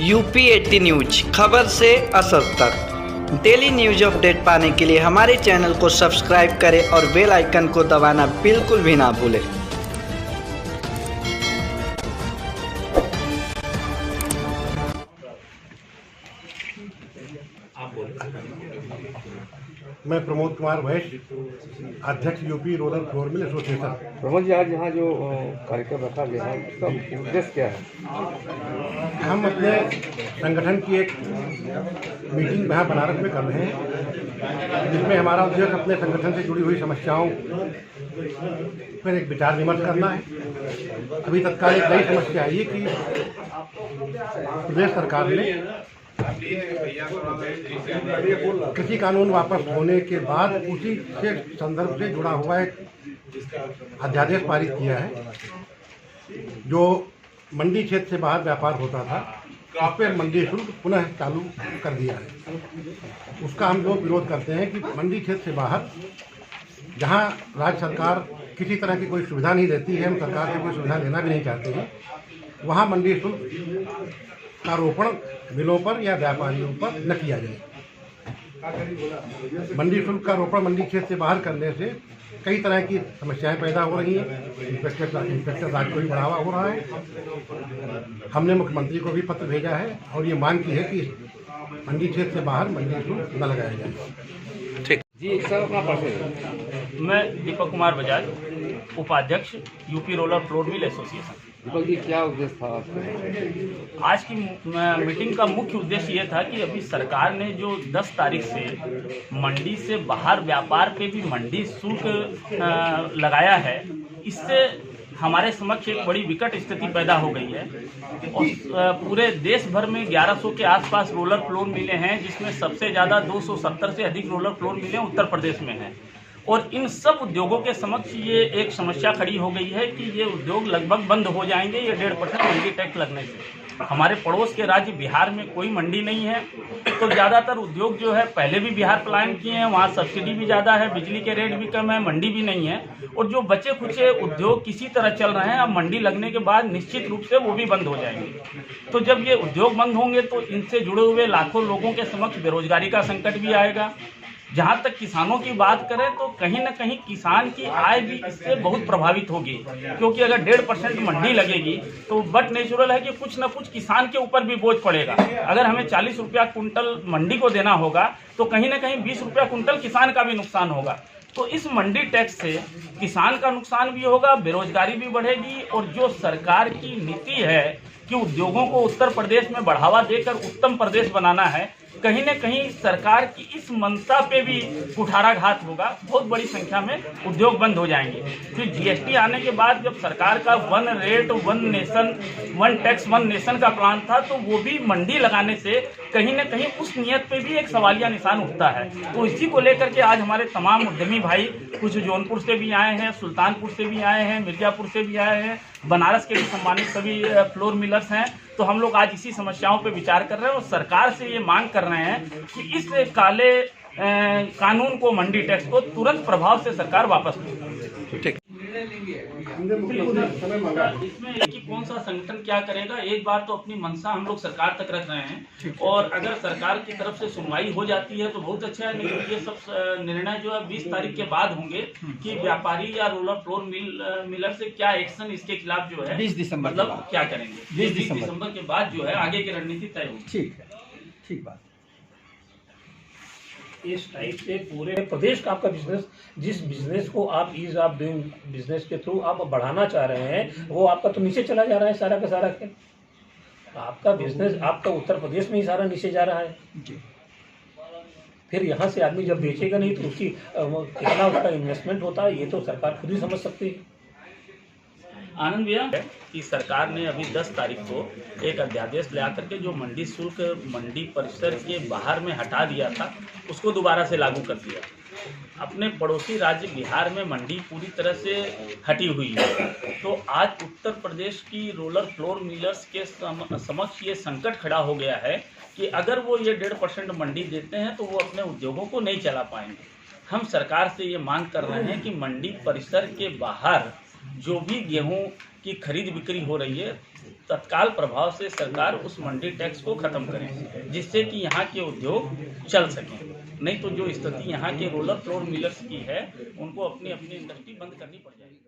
UP 80 news, खबर से असर तक। डेली न्यूज अपडेट पाने के लिए हमारे चैनल को सब्सक्राइब करें और बेल आइकन को दबाना बिल्कुल भी ना भूलें। मैं प्रमोद कुमार वैश्य, अध्यक्ष UP rural flour mill association. Pramod ji, आज यहाँ जो कार्यक्रम रखा गया है उसका उद्देश्य क्या है? हम अपने संगठन की एक मीटिंग यहाँ बनारस में कर रहे हैं, जिसमें हमारा उद्देश्य अपने संगठन से जुड़ी हुई समस्याओं पर एक विचार विमर्श करना है। अभी तत्काल एक नई समस्या आई है कि प्रदेश सरकार ने कृषि कानून वापस होने के बाद उसी से संदर्भ से जुड़ा हुआ एक अध्यादेश पारित किया है, जो मंडी क्षेत्र से बाहर व्यापार होता था उस पर मंडी शुल्क पुनः चालू कर दिया है। उसका हम लोग विरोध करते हैं कि मंडी क्षेत्र से बाहर, जहां राज्य सरकार किसी तरह की कोई सुविधा नहीं देती है, हम सरकार से कोई सुविधा लेना भी नहीं चाहते हैं, वहां मंडी शुल्क का आरोपण मिलों पर या व्यापारियों पर न किया जाए। मंडी शुल्क का आरोपण मंडी क्षेत्र से बाहर करने से कई तरह की समस्याएं पैदा हो रही हैं। इंस्पेक्टर राज को भी बढ़ावा हो रहा है। हमने मुख्यमंत्री को भी पत्र भेजा है और ये मांग की है कि मंडी क्षेत्र से बाहर मंडी शुल्क न लगाया जाए। जी सर, अपना परिचय। मैं दीपक कुमार बजाज, उपाध्यक्ष UP rural flour mill association. Deepak ji, क्या उद्देश्य था आपका? आज की मीटिंग का मुख्य उद्देश्य ये था कि अभी सरकार ने जो 10 तारीख से मंडी से बाहर व्यापार पे भी मंडी शुल्क लगाया है, इससे हमारे समक्ष एक बड़ी विकट स्थिति पैदा हो गई है। और पूरे देश भर में 1100 के आसपास रोलर फ्लोर मिले हैं, जिसमें सबसे ज़्यादा 270 से अधिक रोलर फ्लोर मिले उत्तर प्रदेश में हैं। और इन सब उद्योगों के समक्ष ये एक समस्या खड़ी हो गई है कि ये उद्योग लगभग बंद हो जाएंगे ये 1.5% मंडी टैक्स लगने से। हमारे पड़ोस के राज्य बिहार में कोई मंडी नहीं है, तो ज़्यादातर उद्योग जो है पहले भी बिहार पलायन किए हैं, वहाँ सब्सिडी भी ज़्यादा है, बिजली के रेट भी कम है, मंडी भी नहीं है। और जो बचे खुचे उद्योग किसी तरह चल रहे हैं, अब मंडी लगने के बाद निश्चित रूप से वो भी बंद हो जाएंगे। तो जब ये उद्योग बंद होंगे तो इनसे जुड़े हुए लाखों लोगों के समक्ष बेरोजगारी का संकट भी आएगा। जहाँ तक किसानों की बात करें तो कहीं ना कहीं किसान की आय भी इससे बहुत प्रभावित होगी, क्योंकि अगर 1.5% मंडी लगेगी तो बट नेचुरल है कि कुछ ना कुछ किसान के ऊपर भी बोझ पड़ेगा। अगर हमें 40 रुपया कुंटल मंडी को देना होगा तो कहीं ना कहीं 20 रुपया कुंटल किसान का भी नुकसान होगा। तो इस मंडी टैक्स से किसान का नुकसान भी होगा, बेरोजगारी भी बढ़ेगी। और जो सरकार की नीति है कि उद्योगों को उत्तर प्रदेश में बढ़ावा देकर उत्तम प्रदेश बनाना है, कहीं न कहीं सरकार की इस मंशा पे भी कुठाराघात होगा। बहुत बड़ी संख्या में उद्योग बंद हो जाएंगे। फिर जीएसटी आने के बाद जब सरकार का 1 रेट 1 नेशन 1 टैक्स 1 नेशन का प्लान था, तो वो भी मंडी लगाने से कहीं न कहीं उस नियत पे भी एक सवालिया निशान उठता है। तो इसी को लेकर के आज हमारे तमाम उद्यमी भाई, कुछ जौनपुर से भी आए हैं, सुल्तानपुर से भी आए हैं, मिर्जापुर से भी आए हैं, बनारस के भी सम्मानित सभी फ्लोर मिलर्स हैं। तो हम लोग आज इसी समस्याओं पे विचार कर रहे हैं और सरकार से ये मांग कर रहे हैं कि इस काले कानून को, मंडी टैक्स को तुरंत प्रभाव से सरकार वापस ले। इसमें कि कौन सा संगठन क्या करेगा, एक बार तो अपनी मंशा हम लोग सरकार तक रख रहे हैं, और अगर सरकार की तरफ से सुनवाई हो जाती है तो बहुत अच्छा है। लेकिन ये सब निर्णय जो है 20 तारीख के बाद होंगे कि व्यापारी या रोलर फ्लोर मिलर से क्या एक्शन इसके खिलाफ जो है 20 दिसंबर मतलब क्या करेंगे। 20 दिसंबर के बाद जो है आगे की रणनीति तय होगी। ठीक है, ठीक बात। इस टाइप से पूरे प्रदेश का आपका बिजनेस, जिस बिजनेस को आप ईज ऑफ डूइंग बिजनेस के थ्रू आप बढ़ाना चाह रहे हैं, वो आपका तो नीचे चला जा रहा है सारा का सारा। आपका बिजनेस आपका उत्तर प्रदेश में ही सारा नीचे जा रहा है जी। फिर यहाँ से आदमी जब बेचेगा नहीं तो उसकी कितना उसका इन्वेस्टमेंट होता है, ये तो सरकार खुद ही समझ सकती है। आनंद भैया कि सरकार ने अभी 10 तारीख को एक अध्यादेश ले आकर के जो मंडी शुल्क मंडी परिसर के बाहर में हटा दिया था, उसको दोबारा से लागू कर दिया। अपने पड़ोसी राज्य बिहार में मंडी पूरी तरह से हटी हुई है। तो आज उत्तर प्रदेश की रोलर फ्लोर मिलर्स के समक्ष ये संकट खड़ा हो गया है कि अगर वो ये 1.5% मंडी देते हैं तो वो अपने उद्योगों को नहीं चला पाएंगे। हम सरकार से ये मांग कर रहे हैं कि मंडी परिसर के बाहर जो भी गेहूं की खरीद बिक्री हो रही है, तत्काल प्रभाव से सरकार उस मंडी टैक्स को ख़त्म करे, जिससे कि यहाँ के उद्योग चल सकें। नहीं तो जो स्थिति यहाँ के रोलर फ्लोर मिलर्स की है, उनको अपनी अपनी इंडस्ट्री बंद करनी पड़ जाएगी।